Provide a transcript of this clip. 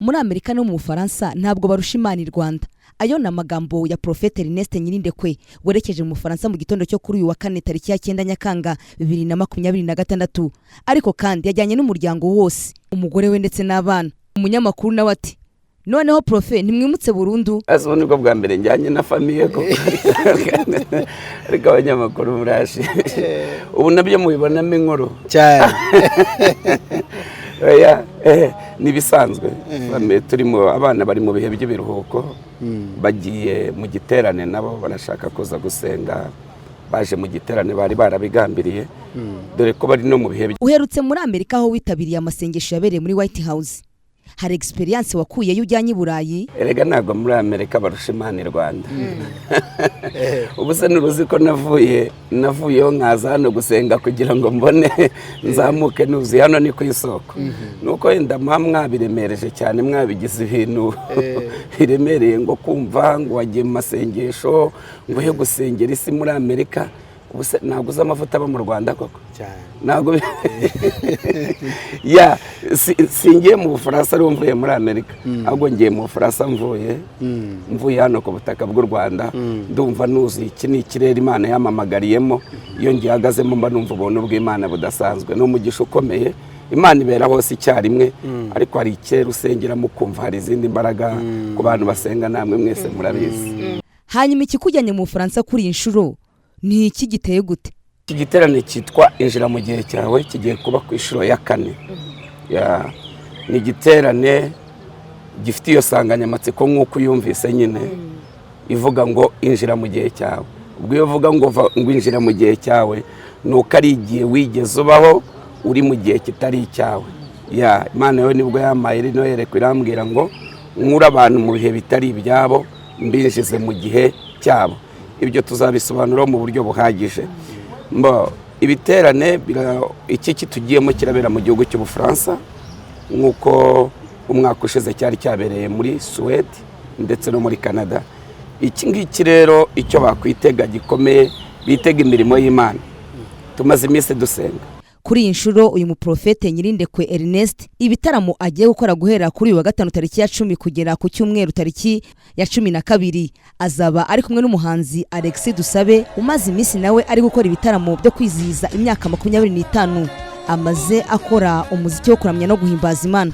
muri Amerika no mu Bufaransa ntabwo barusha Imana i Rwanda. Ayo na magambo ya Prophète Ernest Nyirindekwe werekeje mu Bufaransa mu gitondo cyo kuri uyu wa kane tariki ya 9 Nyakanga 2026. Ariko kandi yajyanye n'umuryango wose, umugore we ndetse n'abana. Umunyamakuru nawe ati noneho Prophète nimwimutse burundu. Azo nibwo bwa mbere njyanye na famille ko ariko abanyamakuru murashi ubu nabyo mubibonamo inkuru cyane. Oya nibisanzwe turimo abana bari mu bihe by'ibiruhuko bagiye mu giterane nabo barashaka kuza gusenga, baje mu giterane bari barabigambiriye dore ko bari no mu bihe. Uherutse muri Amerika aho witabiriye amasengesho yabereye muri White House. Hari experience wakuye y'ujyanye i Burayi? Erega ntabwo muri Amerika barusha Imana i Rwanda. Ubu se nuruzi ko navuyeho nkaza hano gusenga kugira ngo mbone nzamuke nuzi hano ni ku isoko. Nuko wenda mwabiremereje cyane, mwabigize ibintu biremereye ngo kumva ngo wagiye mu masengesho ngo he gusengera isi muri Amerika. Ubu se ntabwo uzi amavuta aba mu Rwanda koko ntabwo ya singiye mu Bufaransa ari mvuye muri Amerika, ahubwo ngiye mu Bufaransa mvuye hano ku butaka bw'u Rwanda. Ndumva nuzi iki ni ikirere Imana yamamagariyemo, iyo ngihagazemo mba numva ubuntu bw'Imana budasanzwe n'umugisha ukomeye. Imana ibera hose icyarimwe, ariko hari ikirere usengeramo kumva hari izindi mbaraga ku bantu basenga, namwe mwese murabizi. Hanyuma ikikujyanye mu Bufaransa kuri inshuro ni iki giteye gute? Iki giterane cyitwa Injira mu gihe cyawe, kigiye kuba ku inshuro ya 4. Ni igiterane gifite iyo sanganyamatsiko nk'uko uyumvise nyine ivuga ngo injira mu gihe cyawe. Ubwo iyo uvuga ngo injira mu gihe cyawe nuko ari igihe wigeze ubaho uri mu gihe kitari icyawe. Imana yo nibwo yamaye rino yerekwa irambwira ngo nkura abantu mu bihe bitari ibyabo mbinjize mu gihe cyabo. Ibyo tuzabisobanura mu buryo buhagije. Ibiterane iki tugiyemo kirabera mu gihugu cy'Ubufaransa nk'uko umwaka ushize cyari cyabereye muri Suède ndetse no muri Canada. Iki ngiki rero icyo bakwitega gikomeye, bitega imirimo y'Imana. Tumaze iminsi dusenga. Kuri inshuro uyu muprofete Nyirindekwe Ernest ibitaramo agiye gukora guhera kuri uyu wa gatanu tariki ya 10 kugera ku cyumweru tariki ya 12 azaba ari kumwe n'umuhanzi Alexis Dusabe umaze iminsi nawe ari gukora ibitaramo byo kwizihiza imyaka 25 amaze akora umuziki wo kuramya no guhimbaza Imana.